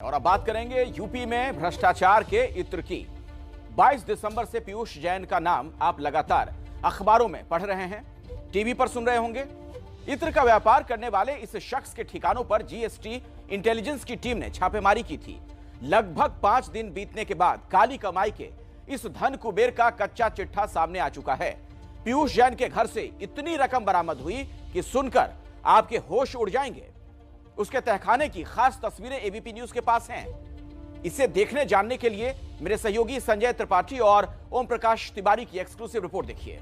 और अब बात करेंगे यूपी में भ्रष्टाचार के इत्र की। 22 दिसंबर से पीयूष जैन का नाम आप लगातार अखबारों में पढ़ रहे हैं, टीवी पर सुन रहे होंगे। इत्र का व्यापार करने वाले इस शख्स के ठिकानों पर जीएसटी इंटेलिजेंस की टीम ने छापेमारी की थी। लगभग 5 दिन बीतने के बाद काली कमाई के इस धन कुबेर का कच्चा चिट्ठा सामने आ चुका है। पीयूष जैन के घर से इतनी रकम बरामद हुई कि सुनकर आपके होश उड़ जाएंगे। उसके तहखाने की खास तस्वीरें एबीपी न्यूज के पास हैं। इसे देखने जानने के लिए मेरे सहयोगी संजय त्रिपाठी और ओम प्रकाश तिवारी की एक्सक्लूसिव रिपोर्ट देखिए।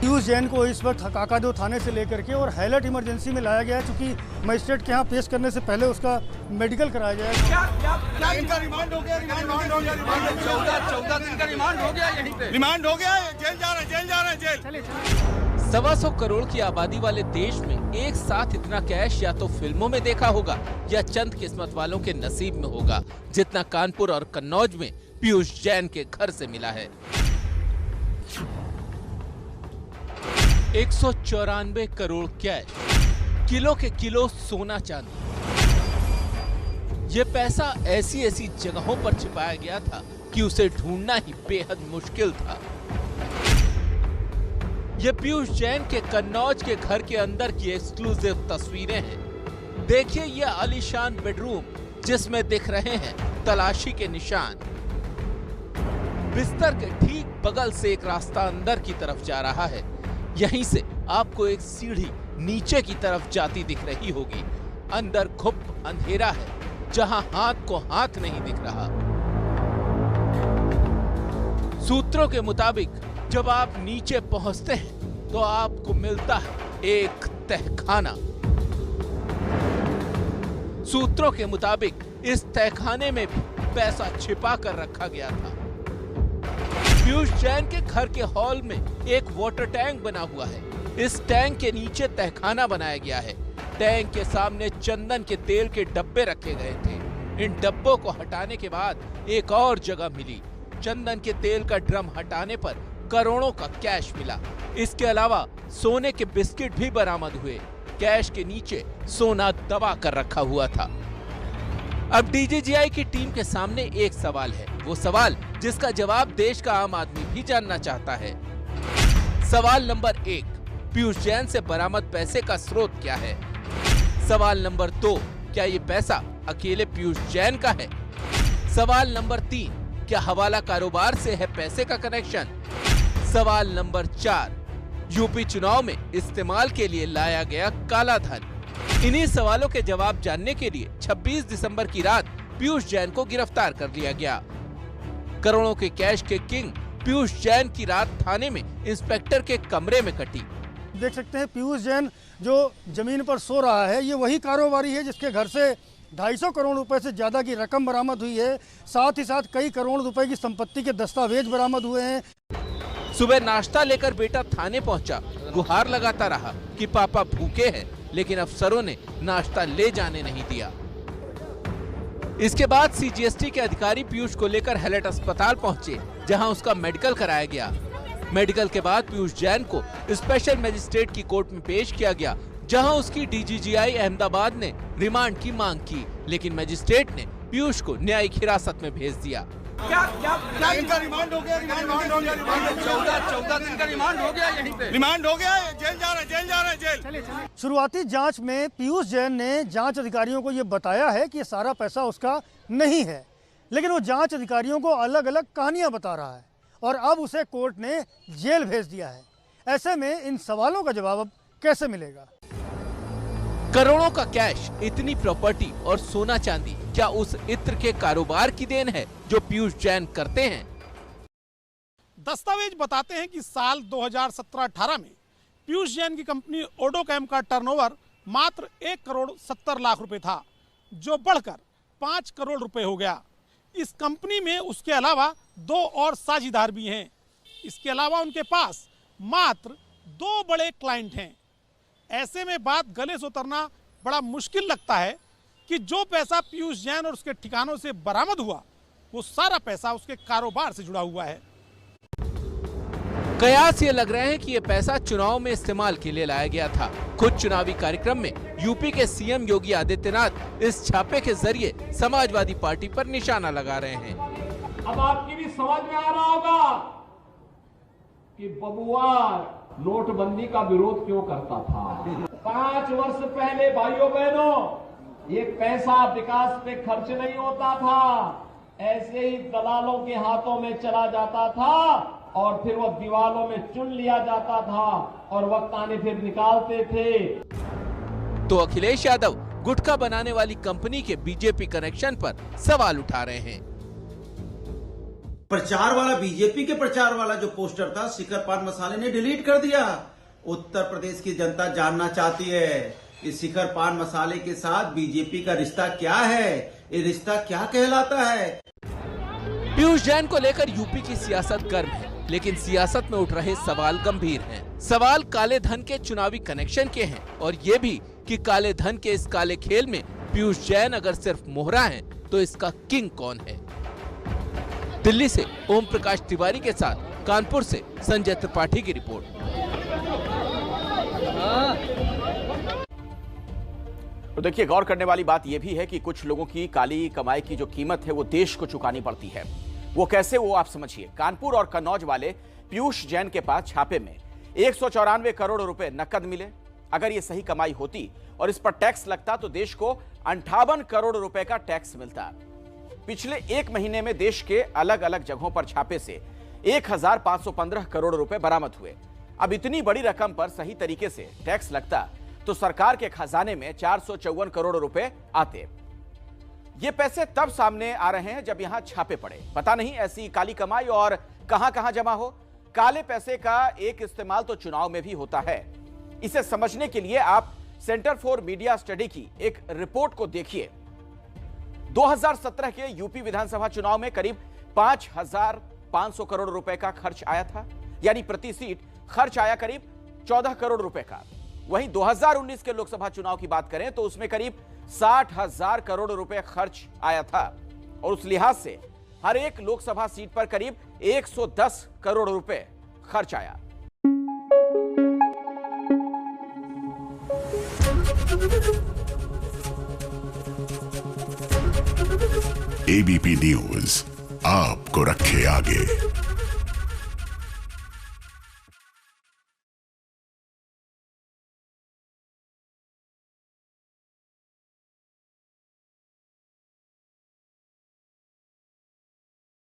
पीयूष जैन को इस वक्त काकादो थाने से लेकर के और हाईलाइट इमरजेंसी में लाया गया है, क्योंकि मजिस्ट्रेट के यहाँ पेश करने से पहले उसका मेडिकल कराया जाएगा। क्या इनका रिमांड हो गया? 14 दिन का रिमांड हो गया, यहीं पे रिमांड हो गया। जेल जा रहे हैं जेल। 125 करोड़ की आबादी वाले देश में एक साथ इतना कैश या तो फिल्मों में देखा होगा या चंद किस्मत वालों के नसीब में होगा, जितना कानपुर और कन्नौज में पीयूष जैन के घर से मिला है। 194 करोड़ कैश, किलो के किलो सोना चांदी। ये पैसा ऐसी ऐसी जगहों पर छिपाया गया था कि उसे ढूंढना ही बेहद मुश्किल था। ये पीयूष जैन के कन्नौज के घर के अंदर की एक्सक्लूसिव तस्वीरें हैं। देखिए ये आलीशान बेडरूम जिसमें दिख रहे हैं तलाशी के निशान। बिस्तर के ठीक बगल से एक रास्ता अंदर की तरफ जा रहा है। यहीं से आपको एक सीढ़ी नीचे की तरफ जाती दिख रही होगी। अंदर घुप अंधेरा है, जहां हाथ को हाथ नहीं दिख रहा। सूत्रों के मुताबिक जब आप नीचे पहुंचते हैं तो आपको मिलता है एक तहखाना। सूत्रों के मुताबिक इस तहखाने में भी पैसा छिपा कर रखा गया था। पीयूष जैन के घर के हॉल में एक वाटर टैंक बना हुआ है। इस टैंक के नीचे तहखाना बनाया गया है। टैंक के सामने चंदन के तेल के डब्बे रखे गए थे। इन डब्बों को हटाने के बाद एक और जगह मिली। चंदन के तेल का ड्रम हटाने पर करोड़ों का कैश मिला। इसके अलावा सोने के बिस्किट भी बरामद हुए। कैश के नीचे सोना दबा कर रखा हुआ था। अब डीजीजीआई की टीम के सामने एक सवाल है, वो सवाल जिसका जवाब देश का आम आदमी भी जानना चाहता है। सवाल नंबर 1, पीयूष जैन से बरामद पैसे का स्रोत क्या है? सवाल नंबर 2, क्या ये पैसा अकेले पीयूष जैन का है? सवाल नंबर 3, क्या हवाला कारोबार से है पैसे का कनेक्शन? सवाल नंबर 4, यूपी चुनाव में इस्तेमाल के लिए लाया गया काला धन। इन्हीं सवालों के जवाब जानने के लिए 26 दिसंबर की रात पीयूष जैन को गिरफ्तार कर लिया गया। करोड़ों के कैश के किंग पीयूष जैन की रात थाने में इंस्पेक्टर के कमरे में कटी। देख सकते हैं पीयूष जैन जो जमीन पर सो रहा है, ये वही कारोबारी है जिसके घर से 250 करोड़ रुपए से ज्यादा की रकम बरामद हुई है। साथ ही साथ कई करोड़ रुपए की संपत्ति के दस्तावेज बरामद हुए हैं। सुबह नाश्ता लेकर बेटा थाने पहुंचा, गुहार लगाता रहा कि पापा भूखे हैं, लेकिन अफसरों ने नाश्ता ले जाने नहीं दिया। इसके बाद सीजीएसटी के अधिकारी पीयूष को लेकर हैलेट अस्पताल पहुंचे, जहां उसका मेडिकल कराया गया। मेडिकल के बाद पीयूष जैन को स्पेशल मजिस्ट्रेट की कोर्ट में पेश किया गया, जहां उसकी डीजीजीआई अहमदाबाद ने रिमांड की मांग की, लेकिन मजिस्ट्रेट ने पीयूष को न्यायिक हिरासत में भेज दिया। क्या इनका रिमांड हो गया? 14 दिन का रिमांड हो गया, यहीं पे रिमांड हो गया। जेल जा रहे हैं जेल। शुरुआती जांच में पीयूष जैन ने जांच अधिकारियों को ये बताया है कि ये सारा पैसा उसका नहीं है, लेकिन वो जांच अधिकारियों को अलग अलग कहानियां बता रहा है और अब उसे कोर्ट ने जेल भेज दिया है। ऐसे में इन सवालों का जवाब अब कैसे मिलेगा? करोड़ों का कैश, इतनी प्रॉपर्टी और सोना चांदी क्या उस इत्र के कारोबार की देन है जो पीयूष जैन करते हैं? दस्तावेज बताते हैं कि साल 2017-18 में पीयूष जैन की कंपनी ओडोकैम का टर्नओवर मात्र 1 करोड़ 70 लाख रुपए था, जो बढ़कर 5 करोड़ रुपए हो गया। इस कंपनी में उसके अलावा 2 और साझीदार भी हैं। इसके अलावा उनके पास मात्र 2 बड़े क्लाइंट हैं। ऐसे में बात गले से उतरना बड़ा मुश्किल लगता है कि जो पैसा पीयूष जैन और उसके ठिकानों से बरामद हुआ, वो सारा पैसा उसके कारोबार से जुड़ा हुआ है। कयास ये लग रहे हैं कि ये पैसा चुनाव में इस्तेमाल के लिए लाया गया था। खुद चुनावी कार्यक्रम में यूपी के सीएम योगी आदित्यनाथ इस छापे के जरिए समाजवादी पार्टी पर निशाना लगा रहे हैं। अब आपकी भी समझ में आ रहा होगा कि बबुआर नोटबंदी का विरोध क्यों करता था। 5 वर्ष पहले भाइयों बहनों, ये पैसा विकास पे खर्च नहीं होता था, ऐसे ही दलालों के हाथों में चला जाता था और फिर वो दीवालों में चुन लिया जाता था और वक्त आने फिर निकालते थे। तो अखिलेश यादव गुटखा बनाने वाली कंपनी के बीजेपी कनेक्शन पर सवाल उठा रहे हैं। प्रचार वाला, बीजेपी के प्रचार वाला जो पोस्टर था, शिखर पान मसाले ने डिलीट कर दिया। उत्तर प्रदेश की जनता जानना चाहती है कि शिखर पान मसाले के साथ बीजेपी का रिश्ता क्या है, ये रिश्ता क्या कहलाता है। पीयूष जैन को लेकर यूपी की सियासत गर्म है, लेकिन सियासत में उठ रहे सवाल गंभीर हैं। सवाल काले धन के चुनावी कनेक्शन के हैं और ये भी कि काले धन के इस काले खेल में पीयूष जैन अगर सिर्फ मोहरा है तो इसका किंग कौन है। दिल्ली से ओम प्रकाश तिवारी के साथ कानपुर से संजय त्रिपाठी की रिपोर्ट। तो देखिए, गौर करने वाली बात यह भी है कि कुछ लोगों की काली कमाई की जो कीमत है वो देश को चुकानी पड़ती है। वो कैसे, वो आप समझिए। कानपुर और कन्नौज वाले पीयूष जैन के पास छापे में 194 करोड़ रुपए नकद मिले। अगर ये सही कमाई होती और इस पर टैक्स लगता तो देश को 58 करोड़ रुपए का टैक्स मिलता। पिछले 1 महीने में देश के अलग अलग जगहों पर छापे से 1515 करोड़ रुपए बरामद हुए। अब इतनी बड़ी रकम पर सही तरीके से टैक्स लगता तो सरकार के खजाने में 454 करोड़ रुपए आते। ये पैसे तब सामने आ रहे हैं जब यहां छापे पड़े। पता नहीं ऐसी काली कमाई और कहां जमा हो। काले पैसे का एक इस्तेमाल तो चुनाव में भी होता है। इसे समझने के लिए आप सेंटर फॉर मीडिया स्टडी की एक रिपोर्ट को देखिए। 2017 के यूपी विधानसभा चुनाव में करीब 5500 करोड़ रुपए का खर्च आया था, यानी प्रति सीट खर्च आया करीब 14 करोड़ रुपए का। वहीं 2019 के लोकसभा चुनाव की बात करें तो उसमें करीब 60,000 करोड़ रुपए खर्च आया था और उस लिहाज से हर एक लोकसभा सीट पर करीब 110 करोड़ रुपए खर्च आया। एबीपी न्यूज आपको रखे आगे।